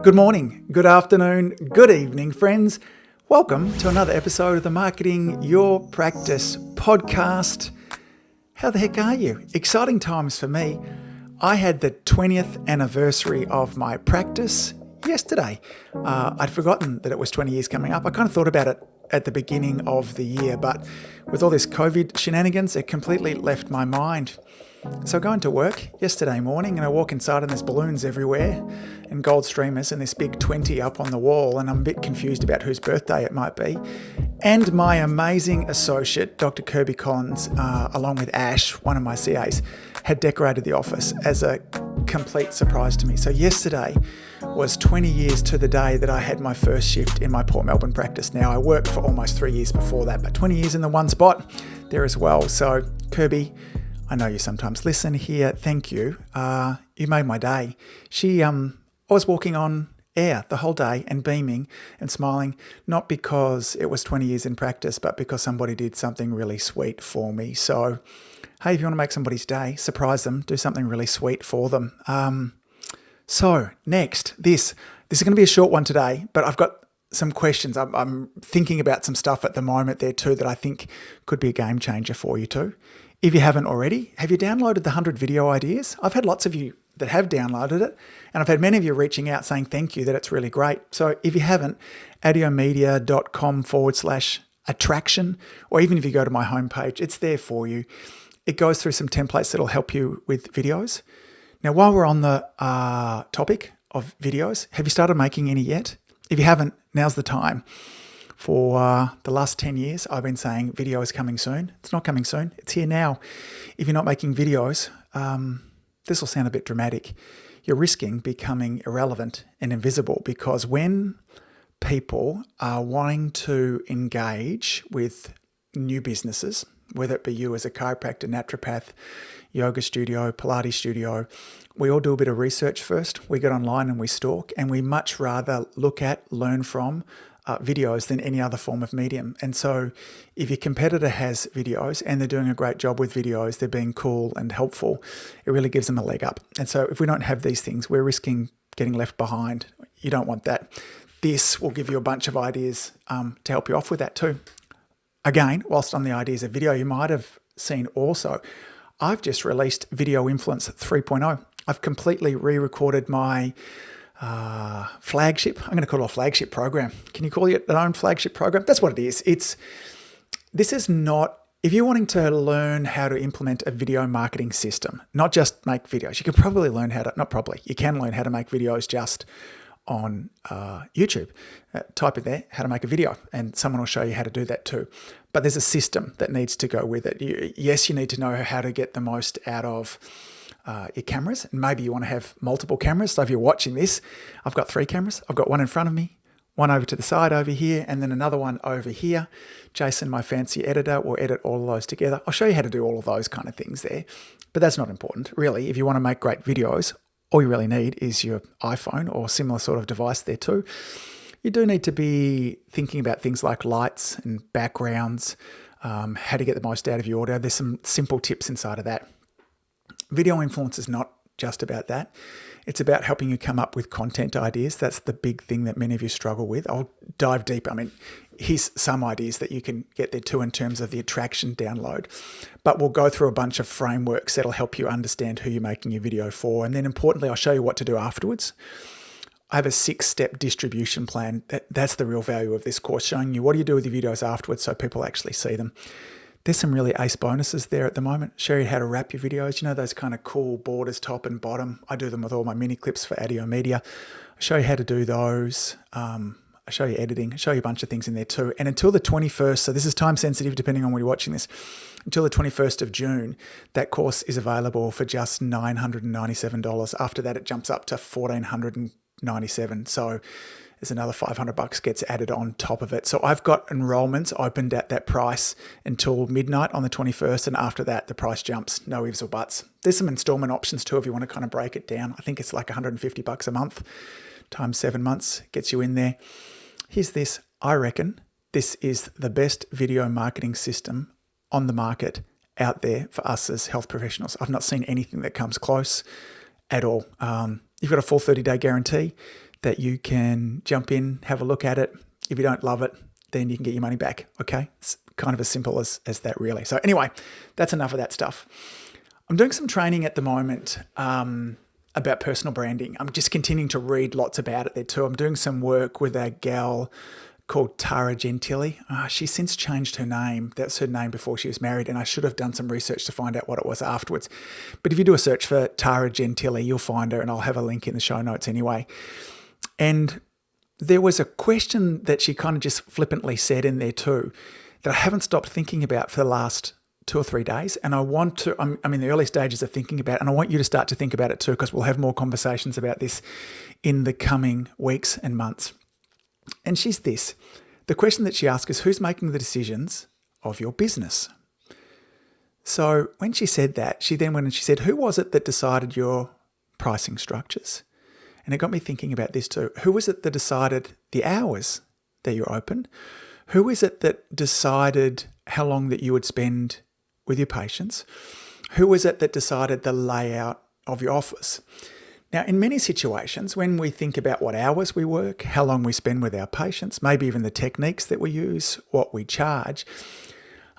Good morning, good afternoon, good evening, friends. Welcome to another episode of the Marketing Your Practice podcast. How the heck are you? Exciting times for me. I had the 20th anniversary of my practice yesterday. I'd forgotten that it was 20 years coming up. I kind of thought about it at the beginning of the year, but with all this COVID shenanigans, it completely left my mind. So going to work yesterday morning and I walk inside and there's balloons everywhere and gold streamers and this big 20 up on the wall, and I'm a bit confused about whose birthday it might be. And my amazing associate, Dr. Kirby Collins, along with Ash, one of my CAs, had decorated the office as a complete surprise to me. So yesterday was 20 years to the day that I had my first shift in my Port Melbourne practice. Now I worked for almost 3 years before that, but 20 years in the one spot there as well. So Kirby, I know you sometimes listen here. Thank you. You made my day. I was walking on air the whole day and beaming and smiling, not because it was 20 years in practice, but because somebody did something really sweet for me. So, hey, if you want to make somebody's day, surprise them, do something really sweet for them. So next, this is going to be a short one today, but I've got some questions. I'm thinking about some stuff at the moment there too that I think could be a game changer for you too. If you haven't already, have you downloaded the 100 video ideas? I've had lots of you that have downloaded it, and I've had many of you reaching out saying thank you, that it's really great. So if you haven't, adiomedia.com/attraction, or even if you go to my homepage, it's there for you. It goes through some templates that'll help you with videos. Now, while we're on the topic of videos, have you started making any yet? If you haven't, now's the time. For the last 10 years, I've been saying video is coming soon. It's not coming soon. It's here now. If you're not making videos, this will sound a bit dramatic. You're risking becoming irrelevant and invisible, because when people are wanting to engage with new businesses, whether it be you as a chiropractor, naturopath, yoga studio, Pilates studio, we all do a bit of research first. We get online and we stalk, and we much rather look at, learn from videos than any other form of medium. And so if your competitor has videos and they're doing a great job with videos, they're being cool and helpful, it really gives them a leg up. And so if we don't have these things, we're risking getting left behind. You don't want that. This will give you a bunch of ideas to help you off with that too. Again, whilst on the ideas of video, you might have seen also, I've just released Video Influence 3.0. I've completely re-recorded my flagship. I'm going to call it a flagship program. Can you call it an own flagship program? That's what it is. This is not, if you're wanting to learn how to implement a video marketing system, not just make videos, you can probably learn how to, not probably, you can learn how to make videos just on YouTube. Type in there, how to make a video, and someone will show you how to do that too. But there's a system that needs to go with it. Yes, you need to know how to get the most out of your cameras, and maybe you want to have multiple cameras. So if you're watching this, I've got 3 cameras. I've got one in front of me, one over to the side over here, and then another one over here. Jason, my fancy editor, will edit all of those together. I'll show you how to do all of those kind of things there, but that's not important. Really, if you want to make great videos, all you really need is your iPhone or similar sort of device there too. You do need to be thinking about things like lights and backgrounds, how to get the most out of your audio. There's some simple tips inside of that. Video influence is not just about that. It's about helping you come up with content ideas. That's the big thing that many of you struggle with. I'll dive deep. I mean, here's some ideas that you can get there too in terms of the attraction download. But we'll go through a bunch of frameworks that'll help you understand who you're making your video for. And then importantly, I'll show you what to do afterwards. I have a 6-step distribution plan. That's the real value of this course, showing you what do you do with your videos afterwards so people actually see them. There's some really ace bonuses there at the moment. Show you how to wrap your videos. You know, those kind of cool borders, top and bottom. I do them with all my mini clips for Adio Media. I show you how to do those. I show you editing. I show you a bunch of things in there too. And until the 21st, so this is time sensitive depending on when you're watching this, until the 21st of June, that course is available for just $997. After that, it jumps up to $1,497. So there's another $500 gets added on top of it. So I've got enrollments opened at that price until midnight on the 21st. And after that, the price jumps, no ifs or buts. There's some installment options too if you want to kind of break it down. I think it's like $150 a month times 7 months gets you in there. Here's this. I reckon this is the best video marketing system on the market out there for us as health professionals. I've not seen anything that comes close at all. You've got a full 30-day guarantee. that you can jump in, have a look at it. If you don't love it, then you can get your money back. Okay. It's kind of as simple as that, really. So anyway, that's enough of that stuff. I'm doing some training at the moment about personal branding. I'm just continuing to read lots about it there too. I'm doing some work with a gal called Tara Gentile. She's since changed her name. That's her name before she was married, and I should have done some research to find out what it was afterwards. But if you do a search for Tara Gentile, you'll find her, and I'll have a link in the show notes anyway. And there was a question that she kind of just flippantly said in there too that I haven't stopped thinking about for the last 2 or 3 days. And I'm in the early stages of thinking about it, and I want you to start to think about it too, because we'll have more conversations about this in the coming weeks and months. And she's this. The question that she asked is, who's making the decisions of your business? So when she said that, she then went and she said, who was it that decided your pricing structures? And it got me thinking about this too. Who was it that decided the hours that you're open? Who is it that decided how long that you would spend with your patients? Who was it that decided the layout of your office? Now, in many situations, when we think about what hours we work, how long we spend with our patients, maybe even the techniques that we use, what we charge.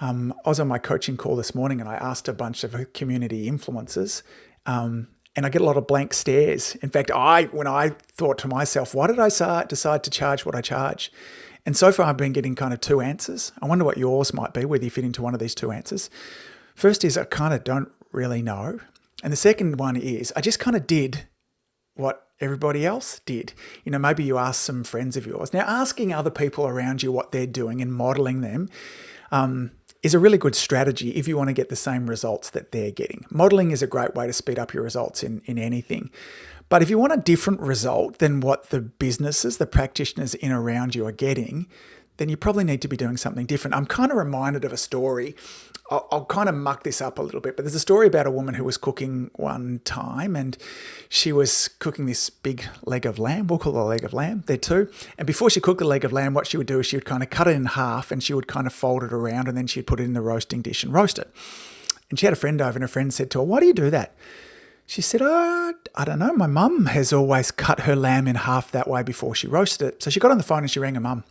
I was on my coaching call this morning and I asked a bunch of community influencers, and I get a lot of blank stares. In fact, when I thought to myself, why did I decide to charge what I charge? And so far I've been getting kind of 2 answers. I wonder what yours might be, whether you fit into one of these 2 answers. First is I kind of don't really know. And the second one is I just kind of did what everybody else did. Maybe you ask some friends of yours. Now, asking other people around you what they're doing and modeling them is a really good strategy if you want to get the same results that they're getting. Modeling is a great way to speed up your results in anything. But if you want a different result than what the businesses, the practitioners in around you are getting, then you probably need to be doing something different. I'm kind of reminded of a story. I'll kind of muck this up a little bit, but there's a story about a woman who was cooking one time, and she was cooking this big leg of lamb. We'll call it a leg of lamb there too. And before she cooked the leg of lamb, what she would do is she would kind of cut it in half and she would kind of fold it around, and then she'd put it in the roasting dish and roast it. And she had a friend over, and her friend said to her, why do you do that? She said, I don't know. My mum has always cut her lamb in half that way before she roasted it. So she got on the phone and she rang her mum.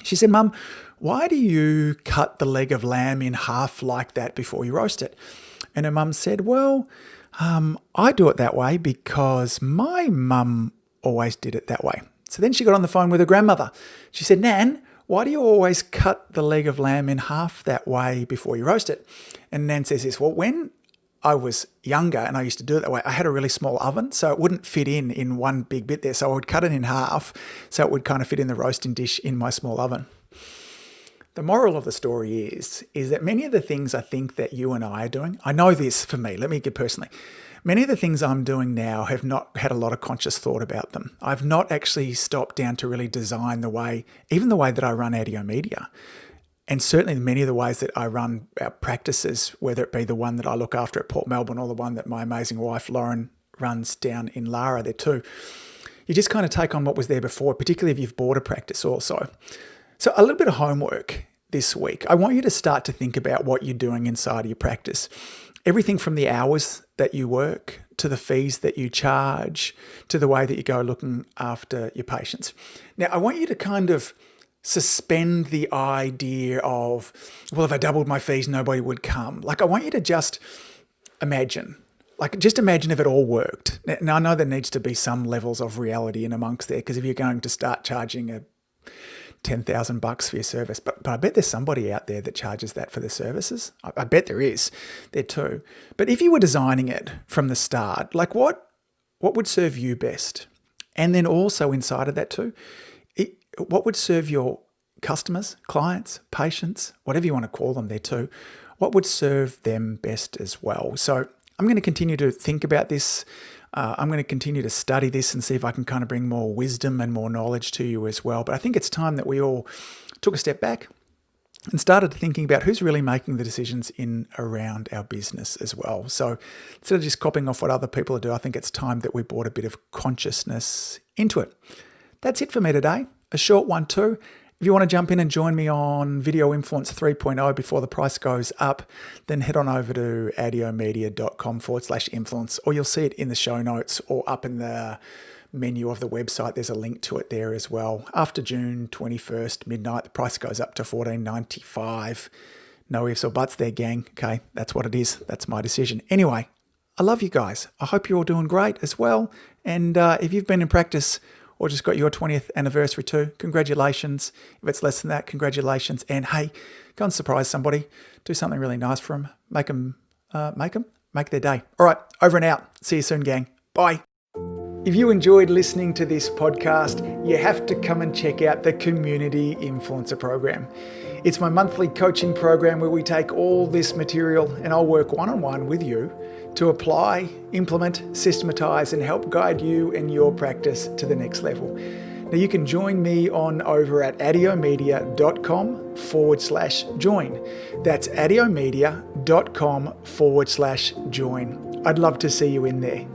She said, Mum, why do you cut the leg of lamb in half like that before you roast it? And her mum said, well, I do it that way because my mum always did it that way. So then she got on the phone with her grandmother. She said, Nan, why do you always cut the leg of lamb in half that way before you roast it? And Nan says this, well, when I was younger and I used to do it that way, I had a really small oven, so it wouldn't fit in one big bit there. So I would cut it in half so it would kind of fit in the roasting dish in my small oven. The moral of the story is that many of the things I think that you and I are doing, I know this for me, let me get personally. Many of the things I'm doing now have not had a lot of conscious thought about them. I've not actually stopped down to really design even the way that I run Addio Media. And certainly many of the ways that I run our practices, whether it be the one that I look after at Port Melbourne or the one that my amazing wife, Lauren, runs down in Lara there too. You just kind of take on what was there before, particularly if you've bought a practice also. So a little bit of homework this week. I want you to start to think about what you're doing inside of your practice. Everything from the hours that you work to the fees that you charge to the way that you go looking after your patients. Now, I want you to kind of suspend the idea of, well, if I doubled my fees, nobody would come. I want you to just imagine if it all worked. Now, I know there needs to be some levels of reality in amongst there, because if you're going to start charging $10,000 for your service, but I bet there's somebody out there that charges that for their services. I bet there is there too. But if you were designing it from the start, what would serve you best? And then also inside of that too, what would serve your customers, clients, patients, whatever you want to call them there too, what would serve them best as well? So I'm going to continue to think about this. I'm going to continue to study this and see if I can kind of bring more wisdom and more knowledge to you as well. But I think it's time that we all took a step back and started thinking about who's really making the decisions in around our business as well. So instead of just copying off what other people do, I think it's time that we brought a bit of consciousness into it. That's it for me today. A short one too. If you want to jump in and join me on Video Influence 3.0 before the price goes up, then head on over to addiomedia.com/influence, or you'll see it in the show notes or up in the menu of the website, there's a link to it there as well. After June 21st, midnight, the price goes up to $14.95. No ifs or buts there, gang. Okay, that's what it is. That's my decision. Anyway, I love you guys. I hope you're all doing great as well. And if you've been in practice or just got your 20th anniversary too, congratulations. If it's less than that, congratulations. And hey, go and surprise somebody. Do something really nice for them. Make their day. All right, over and out. See you soon, gang. Bye. If you enjoyed listening to this podcast, you have to come and check out the Community Influencer Program. It's my monthly coaching program where we take all this material and I'll work one-on-one with you to apply, implement, systematize, and help guide you and your practice to the next level. Now you can join me on over at adiomedia.com/join. That's adiomedia.com/join. I'd love to see you in there.